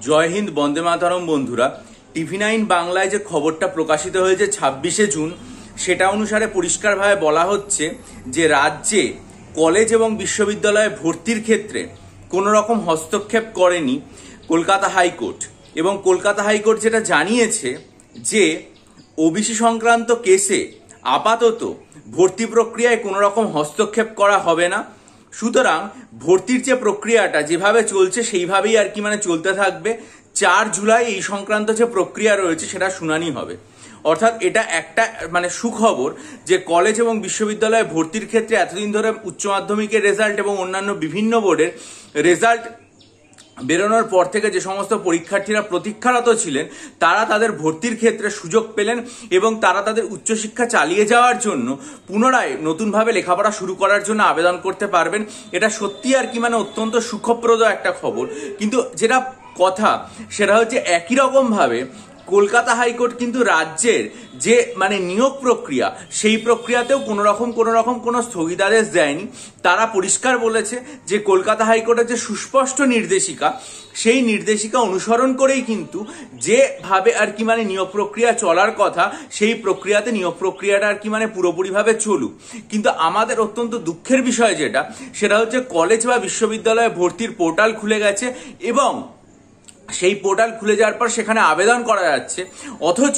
জয় হিন্দ, বন্দে মাতরম। বন্ধুরা, TV9 বাংলায় যে খবরটা প্রকাশিত হয়েছে 26শে জুন, সেটা অনুসারে পরিষ্কারভাবে বলা হচ্ছে যে রাজ্যে কলেজ এবং বিশ্ববিদ্যালয়ে ভর্তির ক্ষেত্রে কোনো রকম হস্তক্ষেপ করেনি কলকাতা হাইকোর্ট। এবং কলকাতা হাইকোর্ট যেটা জানিয়েছে যে ওবিসি সংক্রান্ত কেসে আপাতত ভর্তি প্রক্রিয়ায় কোনো রকম হস্তক্ষেপ করা হবে না। সুতরাং ভর্তির যে প্রক্রিয়াটা যেভাবে চলছে সেইভাবেই চলতে থাকবে। 4 জুলাই এই সংক্রান্ত যে প্রক্রিয়া রয়েছে সেটা শুনানি হবে। অর্থাৎ এটা একটা সুখবর যে কলেজ এবং বিশ্ববিদ্যালয়ে ভর্তির ক্ষেত্রে এতদিন ধরে উচ্চ মাধ্যমিকের রেজাল্ট এবং অন্যান্য বিভিন্ন বোর্ডের রেজাল্ট বেরোনোর পর থেকে যে সমস্ত পরীক্ষার্থীরা প্রতীক্ষারত ছিলেন তারা তাদের ভর্তির ক্ষেত্রে সুযোগ পেলেন এবং তারা তাদের উচ্চশিক্ষা চালিয়ে যাওয়ার জন্য পুনরায় নতুনভাবে লেখাপড়া শুরু করার জন্য আবেদন করতে পারবেন। এটা সত্যি অত্যন্ত সুখপ্রদ একটা খবর। কিন্তু যেটা কথা সেটা হচ্ছে একই রকম ভাবে কলকাতা হাইকোর্ট কিন্তু রাজ্যের যে নিয়োগ প্রক্রিয়া সেই প্রক্রিয়াতেও কোনো রকম কোনো স্থগিতাদেশ দেয়নি। তারা পরিষ্কার বলেছে যে কলকাতা হাইকোর্টের যে সুস্পষ্ট নির্দেশিকা সেই নির্দেশিকা অনুসরণ করেই কিন্তু যেভাবে নিয়োগ প্রক্রিয়া চলার কথা সেই প্রক্রিয়াতে নিয়োগ প্রক্রিয়াটা পুরোপুরিভাবে চলুক। কিন্তু আমাদের অত্যন্ত দুঃখের বিষয় সেটা হচ্ছে কলেজ বা বিশ্ববিদ্যালয়ে ভর্তির পোর্টাল খুলে গেছে এবং সেই পোর্টাল খুলে যাওয়ার পর সেখানে আবেদন করা যাচ্ছে, অথচ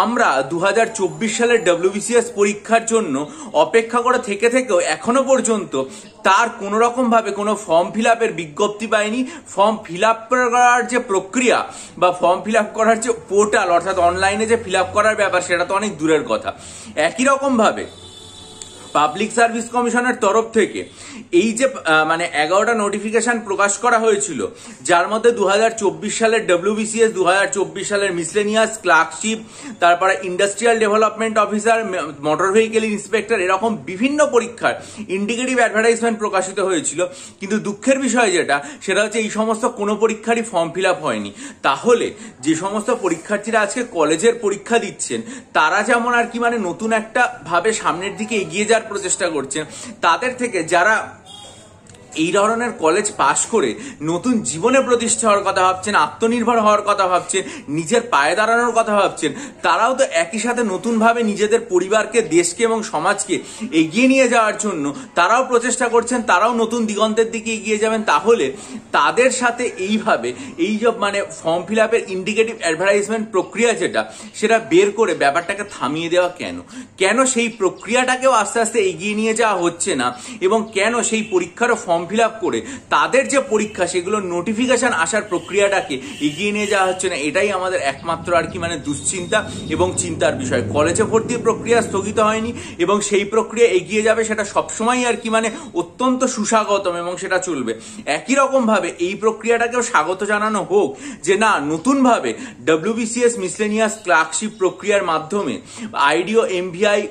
আমরা 2024 সালের WBCS পরীক্ষার জন্য অপেক্ষা করে থেকেও এখনো পর্যন্ত তার কোনো রকম ভাবে কোনো ফর্ম ফিল আপের বিজ্ঞপ্তি পাইনি। ফর্ম ফিল আপ করার যে প্রক্রিয়া বা ফর্ম ফিল আপ করার যে পোর্টাল অর্থাৎ অনলাইনে যে ফিল আপ করার ব্যাপার সেটা তো অনেক দূরের কথা। একই রকম ভাবে পাবলিক সার্ভিস কমিশনের তরফ থেকে এই যে 11টা নোটিফিকেশন প্রকাশ করা হয়েছিল, যার মধ্যে 2024 সালের WBCS, 2024 সালের মিসলেনিয়াস ক্লার্কশিপ, তারপরে industrial development officer, motor vehicle inspector, এরকম বিভিন্ন পরীক্ষার ইন্ডিকেটিভ অ্যাডভার্টাইজমেন্ট প্রকাশিত হয়েছিল। কিন্তু দুঃখের বিষয় সেটা হচ্ছে এই সমস্ত কোনো পরীক্ষারই ফর্ম ফিল আপ হয়নি। তাহলে যে সমস্ত পরীক্ষার্থীরা আজকে কলেজের পরীক্ষা দিচ্ছেন তারা যেমন নতুন একটা ভাবে সামনের দিকে এগিয়ে যাওয়ার প্রচেষ্টা করছেন, তাদের থেকে যারা এই ধরনের কলেজ পাশ করে নতুন জীবনে প্রতিষ্ঠা হওয়ার কথা ভাবছেন, আত্মনির্ভর হওয়ার কথা ভাবছেন, নিজের পায়ে দাঁড়ানোর কথা ভাবছেন, তারাও তো একই সাথে নতুনভাবে নিজেদের পরিবারকে, দেশকে এবং সমাজকে এগিয়ে নিয়ে যাওয়ার জন্য তারাও প্রচেষ্টা করছেন, তারাও নতুন দিগন্তের দিকে এগিয়ে যাবেন। তাহলে তাদের সাথে এইভাবে এই যে ফর্ম ফিল আপের ইন্ডিকেটিভ অ্যাডভার্টাইজমেন্ট প্রক্রিয়া সেটা বের করে ব্যাপারটাকে থামিয়ে দেওয়া কেন সেই প্রক্রিয়াটাকেও আস্তে আস্তে এগিয়ে নিয়ে যাওয়া হচ্ছে না এবং কেন সেই পরীক্ষারও ফর্ম ফিল আপ করে তাদের যে পরীক্ষা সেগুলো নোটিফিকেশন আসার প্রক্রিয়াটাকে এগিয়ে নিয়ে যাওয়া হচ্ছে না, এটাই আমাদের একমাত্র দুশ্চিন্তা এবং চিন্তার বিষয়। কলেজে ভর্তির প্রক্রিয়া স্থগিত হয়নি এবং সেই প্রক্রিয়া এগিয়ে যাবে, সেটা সবসময় অত্যন্ত সুস্বাগতম এবং সেটা চলবে। একই রকম ভাবে এই প্রক্রিয়াটাকেও স্বাগত জানানো হোক যে না, নতুনভাবে WBCS মিসলেনিয়াস ক্লার্কশিপ প্রক্রিয়ার মাধ্যমে আইডিও, MVI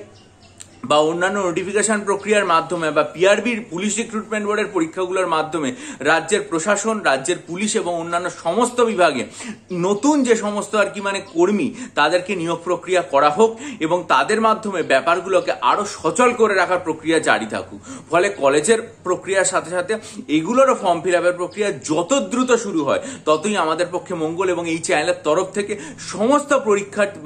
বা অন্যান্য নোটিফিকেশন প্রক্রিয়ার মাধ্যমে বা PRB পুলিশ রিক্রুটমেন্ট বোর্ডের পরীক্ষাগুলোর মাধ্যমে রাজ্যের প্রশাসন, রাজ্যের পুলিশ এবং অন্যান্য সমস্ত বিভাগে নতুন যে সমস্ত কর্মী তাদেরকে নিয়োগ প্রক্রিয়া করা হোক এবং তাদের মাধ্যমে ব্যাপারগুলোকে আরো সচল করে রাখার প্রক্রিয়া জারি থাকুক। ফলে কলেজের প্রক্রিয়ার সাথে সাথে এগুলোরও ফর্ম ফিল আপের প্রক্রিয়া যত দ্রুত শুরু হয় ততই আমাদের পক্ষে মঙ্গল। এবং এই চ্যানেলের তরফ থেকে সমস্ত পরীক্ষার্থী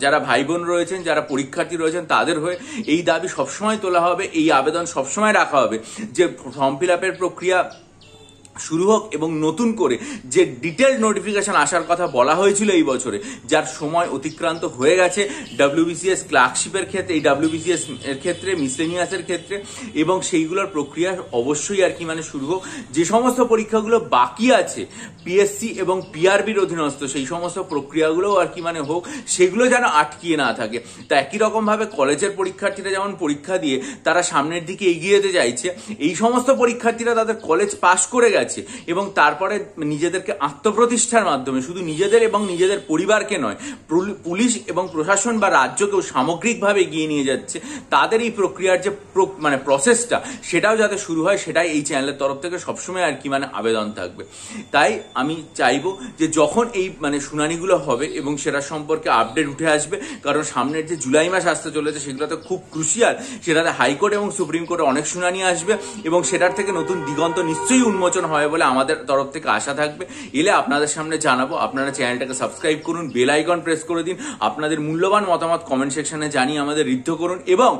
যারা ভাই বোন রয়েছেন, যারা পরীক্ষার্থী রয়েছেন, তাদের হয়ে এই দাবি সবসময় তোলা হবে, এই আবেদন সবসময় রাখা হবে যে ফর্ম ফিল আপের প্রক্রিয়া শুরু হোক এবং নতুন করে যে ডিটেলড নোটিফিকেশন আসার কথা বলা হয়েছিল এই বছরে, যার সময় অতিক্রান্ত হয়ে গেছে WBCS ক্লার্কশিপের ক্ষেত্রে, এই WBCS এর ক্ষেত্রে, মিসলেনিয়াসের ক্ষেত্রে, এবং সেইগুলোর প্রক্রিয়া অবশ্যই শুরু হোক। যে সমস্ত পরীক্ষাগুলো বাকি আছে PSC এবং PRBর অধীনস্থ সেই সমস্ত প্রক্রিয়াগুলোও হোক, সেগুলো যেন আটকিয়ে না থাকে। তা একই রকম ভাবে কলেজের পরীক্ষার্থীরা যেমন পরীক্ষা দিয়ে তারা সামনের দিকে এগিয়ে যেতে চাইছে, এই সমস্ত পরীক্ষার্থীরা তাদের কলেজ পাশ করে গেছে এবং তারপরে নিজেদেরকে আত্মপ্রতিষ্ঠার মাধ্যমে শুধু নিজেদের এবং নিজেদের পরিবারকে নয়, পুলিশ এবং প্রশাসন বা রাজ্যকেও সামগ্রিকভাবে এগিয়ে নিয়ে যাচ্ছে, তাদের এই প্রক্রিয়ার যে প্রসেসটা সেটাও যাতে শুরু হয়, সেটাই এই চ্যানেলের তরফ থেকে সবসময় আবেদন থাকবে। তাই আমি চাইবো যে যখন এই শুনানিগুলো হবে এবং সেটা সম্পর্কে আপডেট উঠে আসবে, কারণ সামনের যে জুলাই মাস আসতে চলেছে সেগুলোতে খুব ক্রুশিয়াল, সেটাতে হাইকোর্ট এবং সুপ্রিম কোর্টে অনেক শুনানি আসবে এবং সেটার থেকে নতুন দিগন্ত নিশ্চয়ই উন্মোচন হয় হয় বলে আমাদের তরফ থেকে আশা থাকবে। এলে আপনাদের সামনে জানাবো। আপনারা চ্যানেলটাকে সাবস্ক্রাইব করুন, বেল আইকন প্রেস করে দিন, আপনাদের মূল্যবান মতামত কমেন্ট সেকশনে জানিয়ে আমাদের ঋদ্ধ করুন এবং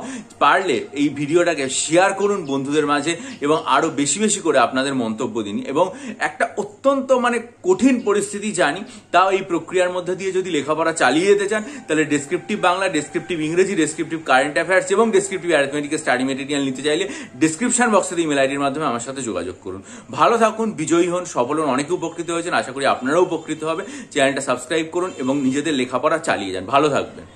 পারলে এই ভিডিওটাকে শেয়ার করুন বন্ধুদের মাঝে এবং আরো বেশি বেশি করে আপনাদের মন্তব্য দিন। এবং একটা অত্যন্ত কঠিন পরিস্থিতি জানি, তাও এই প্রক্রিয়ার মধ্যে দিয়ে যদি লেখাপড়া চালিয়ে যেতে চান তাহলে ডেসক্রিপটিভ বাংলা, ডেসক্রিপটিভ ইংরেজি, ডেসক্রিপটিভ কারেন্ট অ্যাফেয়ার্স এবং ডেসক্রিপটিভ অ্যারিথমেটিক স্টাডি মেটেরিয়াল নিতে চাইলে ডিসক্রিপশন বক্সের ইমেল আইডির মাধ্যমে আমার সাথে যোগাযোগ করুন। ভালো থাকুন, বিজয়ী হন, সফল হন, অনেকে উপকৃত হয়েছেন, আশা করি আপনারাও উপকৃত হবে। চ্যানেলটা সাবস্ক্রাইব করুন এবং নিজেদের লেখাপড়া চালিয়ে যান। ভালো থাকবেন।